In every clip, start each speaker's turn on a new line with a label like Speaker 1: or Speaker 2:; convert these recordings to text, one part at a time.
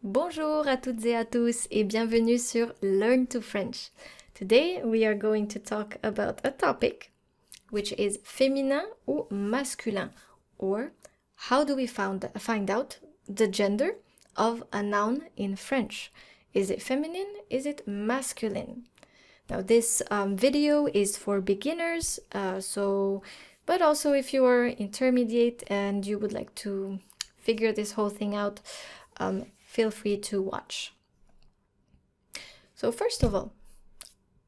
Speaker 1: Bonjour à toutes et à tous et bienvenue sur Learn to French. Today we are going to talk about a topic which is féminin ou masculin, or how do we find out the gender of a noun in French? Is it feminine? Is it masculine? Now this video is for beginners, but also if you are intermediate and you would like to figure this whole thing out, feel free to watch. So first of all,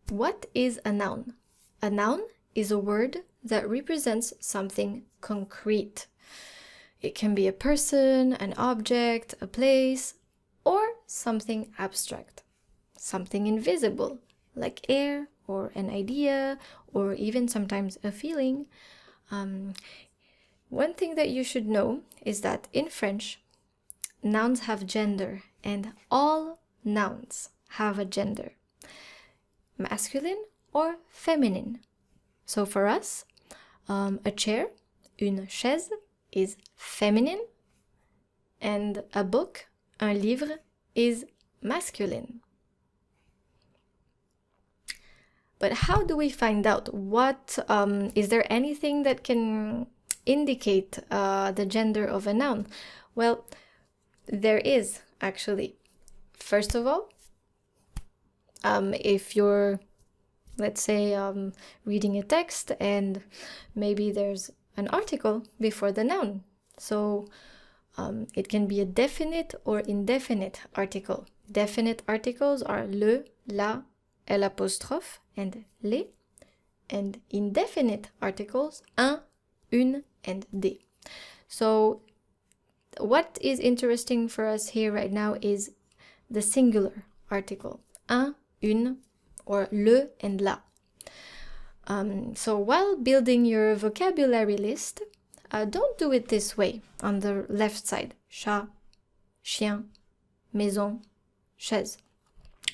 Speaker 1: what is a noun? A noun is a word that represents something concrete. It can be a person, an object, a place, or something abstract, something invisible, like air or an idea, or even sometimes a feeling. One thing that you should know is that in French, nouns have gender, and all nouns have a gender, masculine or feminine. So for us, a chair, une chaise, is feminine, and a book, un livre, is masculine. But how do we find out is there anything that can indicate the gender of a noun? Well, there is actually. First of all, if you're, let's say, reading a text and maybe there's an article before the noun. So it can be a definite or indefinite article. Definite articles are le, la, l'apostrophe, and les. And indefinite articles, un, une, and des. So what is interesting for us here right now is the singular article, un, une, or le and la. So while building your vocabulary list, don't do it this way on the left side, chat, chien, maison, chaise.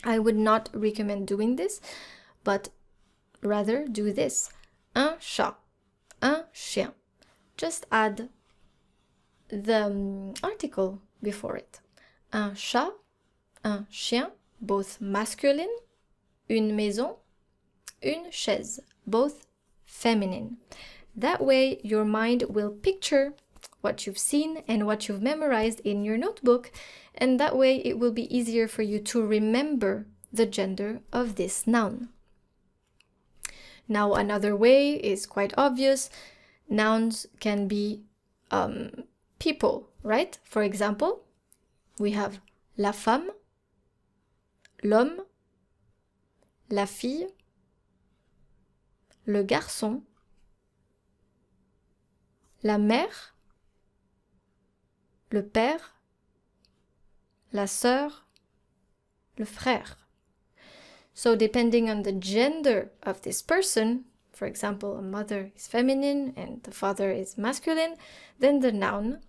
Speaker 1: I would not recommend doing this, but rather do this, un chat, un chien. Just add the article before it. Un chat, un chien, both masculine, une maison, une chaise, both feminine. That way your mind will picture what you've seen and what you've memorized in your notebook, and that way it will be easier for you to remember the gender of this noun. Now another way is quite obvious. Nouns can be people, right? For example, we have la femme, l'homme, la fille, le garçon, la mère, le père, la sœur, le frère. So depending on the gender of this person, for example, a mother is feminine and the father is masculine, then the noun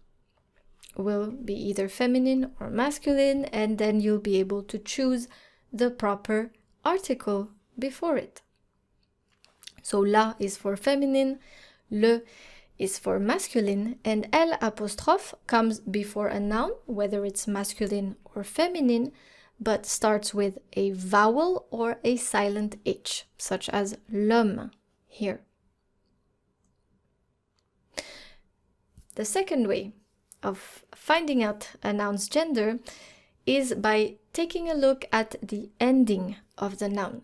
Speaker 1: will be either feminine or masculine, and then you'll be able to choose the proper article before it. So la is for feminine, le is for masculine, and l'apostrophe comes before a noun, whether it's masculine or feminine, but starts with a vowel or a silent H, such as l'homme here. The second way of finding out a noun's gender is by taking a look at the ending of the noun.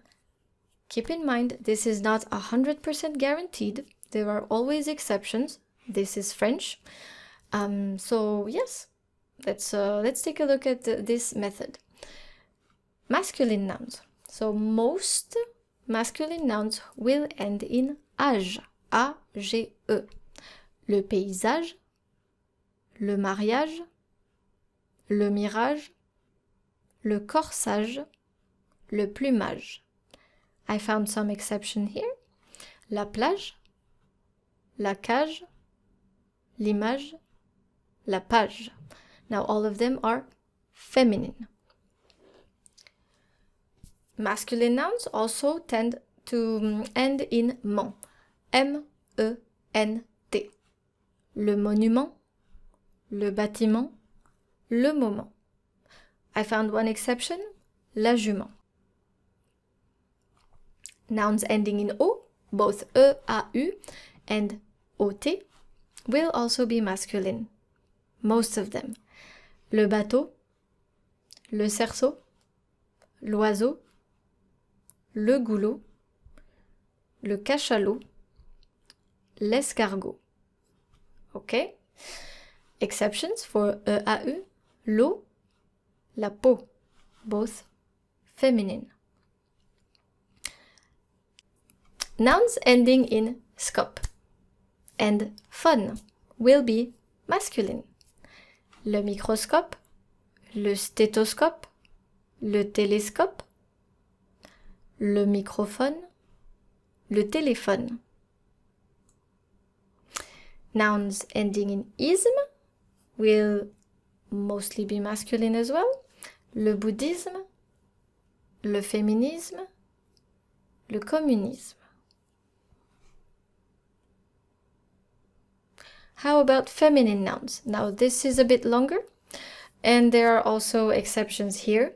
Speaker 1: Keep in mind, this is not 100% guaranteed. There are always exceptions. This is French. So yes, let's take a look at this method. Masculine nouns. So most masculine nouns will end in age, A-G-E. Le paysage, le mariage, le mirage, le corsage, le plumage. I found some exception here. La plage, la cage, l'image, la page. Now all of them are feminine. Masculine nouns also tend to end in ment, M-E-N-T. Le monument, le bâtiment, le moment. I found one exception, la jument. Nouns ending in O, both E, A, U, and OT, will also be masculine. Most of them. Le bateau, le cerceau, l'oiseau, le goulot, le cachalot, l'escargot. Okay? Exceptions for EAU, l'eau, la peau, both feminine. Nouns ending in scop and phon will be masculine. Le microscope, le stéthoscope, le télescope, le microphone, le téléphone. Nouns ending in isme will mostly be masculine as well. Le bouddhisme, le féminisme, le communisme. How about feminine nouns? Now this is a bit longer and there are also exceptions here.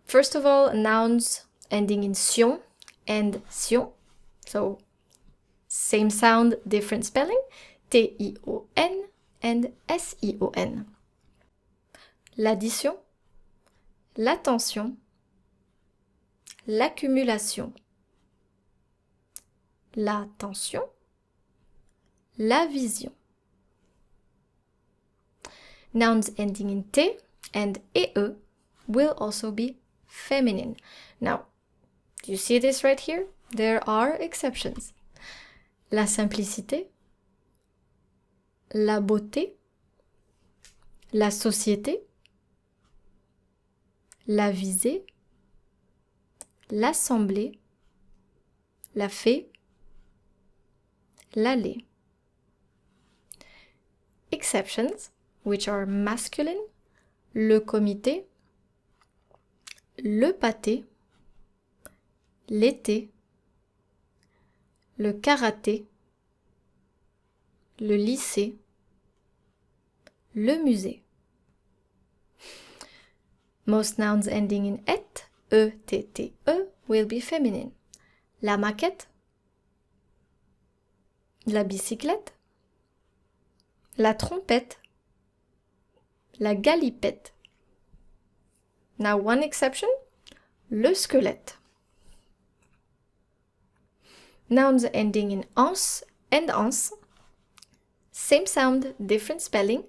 Speaker 1: First of all, nouns ending in sion and sion. So same sound, different spelling. T-I-O-N and S-I-O-N. L'addition, l'attention, l'accumulation, la tension, la vision. Nouns ending in T and EE will also be feminine. Now, do you see this right here? There are exceptions. La simplicité, la beauté, la société, la visée, l'assemblée, la fée, l'allée. Exceptions, which are masculine, le comité, le pâté, l'été, le karaté, le lycée, le musée. Most nouns ending in et, E-T-T-E, will be feminine. La maquette, la bicyclette, la trompette, la galipette. Now one exception, le squelette. Nouns ending in ans and ans, same sound, different spelling,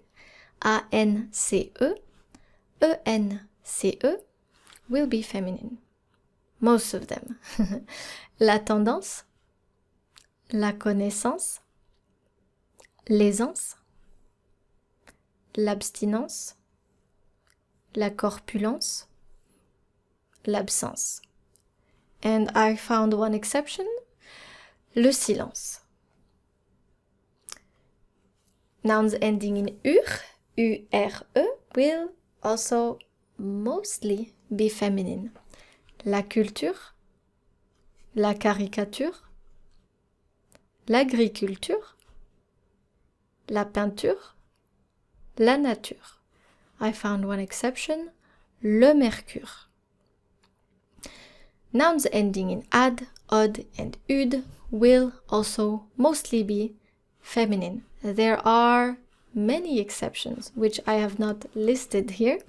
Speaker 1: A-N-C-E, E-N-C-E, will be feminine. Most of them. La tendance, la connaissance, l'aisance, l'abstinence, la corpulence, l'absence. And I found one exception, le silence. Nouns ending in ur, U-R-E, will also mostly be feminine. La culture, la caricature, l'agriculture, la peinture, la nature. I found one exception, le mercure. Nouns ending in ad, od, and ud will also mostly be feminine. There are many exceptions, which I have not listed here.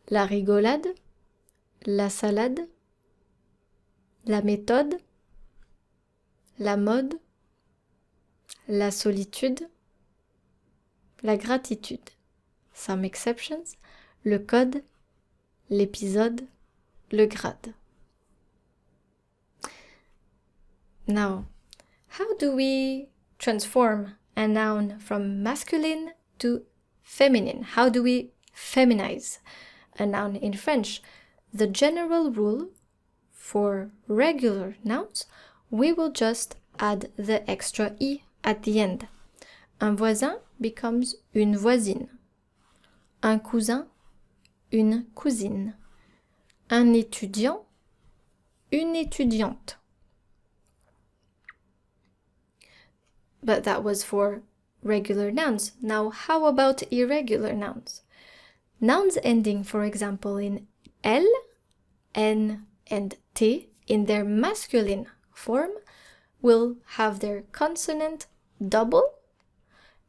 Speaker 1: La rigolade, la salade, la méthode, la mode, la solitude, la gratitude. Some exceptions, le code, l'épisode, le grade. Now, how do we transform a noun from masculine to feminine? How do we feminize a noun in French? The general rule for regular nouns, we will just add the extra i at the end. Un voisin becomes une voisine. Un cousin, une cousine. Un étudiant, une étudiante. But that was for regular nouns. Now, how about irregular nouns? Nouns ending, for example, in L, N, and T, in their masculine form, will have their consonant double,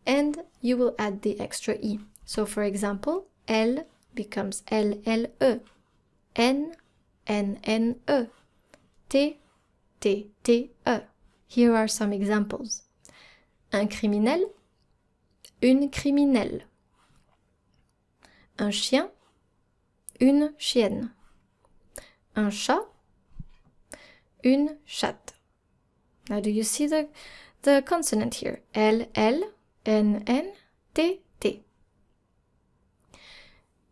Speaker 1: and you will add the extra E. So, for example, L becomes L-L-E, N, N-N-E, T, T-T-E. Here are some examples. Un criminel, une criminelle. Un chien, une chienne. Un chat, une chatte. Now do you see the consonant here? L, L, N, N, T, T.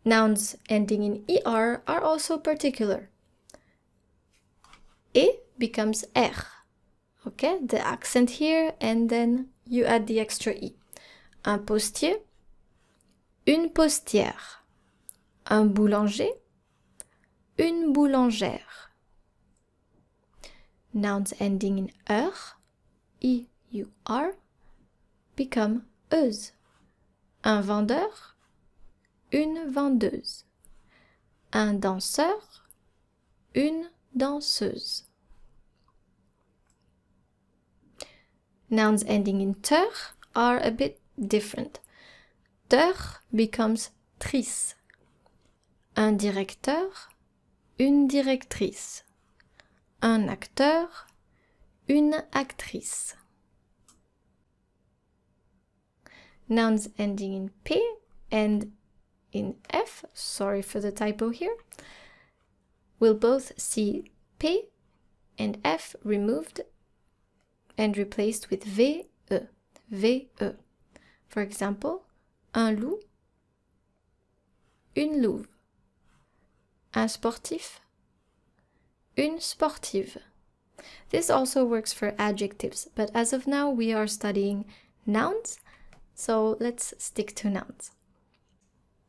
Speaker 1: Nouns ending in ER are also particular. E becomes R. Okay, the accent here, and then you add the extra E. Un postier, une postière. Un boulanger, une boulangère. Nouns ending in EUR, E-U-R, become euse. Un vendeur, une vendeuse. Un danseur, une danseuse. Nouns ending in ter are a bit different. Ter becomes trice. Un directeur, une directrice. Un acteur, une actrice. Nouns ending in P and in F, sorry for the typo here, will both see P and F removed and replaced with VE, VE. For example, un loup, une louve. Un sportif, une sportive. This also works for adjectives, but as of now we are studying nouns, so let's stick to nouns.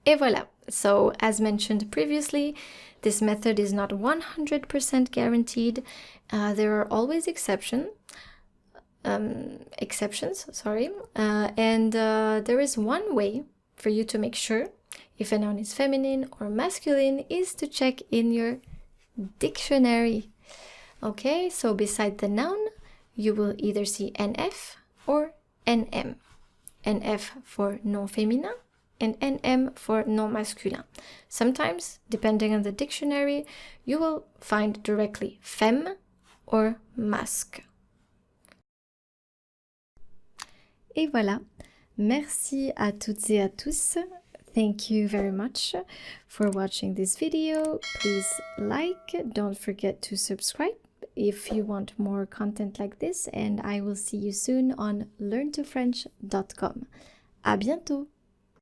Speaker 1: Et voilà. So, as mentioned previously, this method is not 100% guaranteed. There are always exceptions, and there is one way for you to make sure if a noun is feminine or masculine is to check in your dictionary. Okay, so beside the noun, you will either see NF or NM. NF for non féminin and NM for non masculin. Sometimes, depending on the dictionary, you will find directly femme or masque. Et voilà. Merci à toutes et à tous. Thank you very much for watching this video. Please like, don't forget to subscribe if you want more content like this, and I will see you soon on learntofrench.com. À bientôt!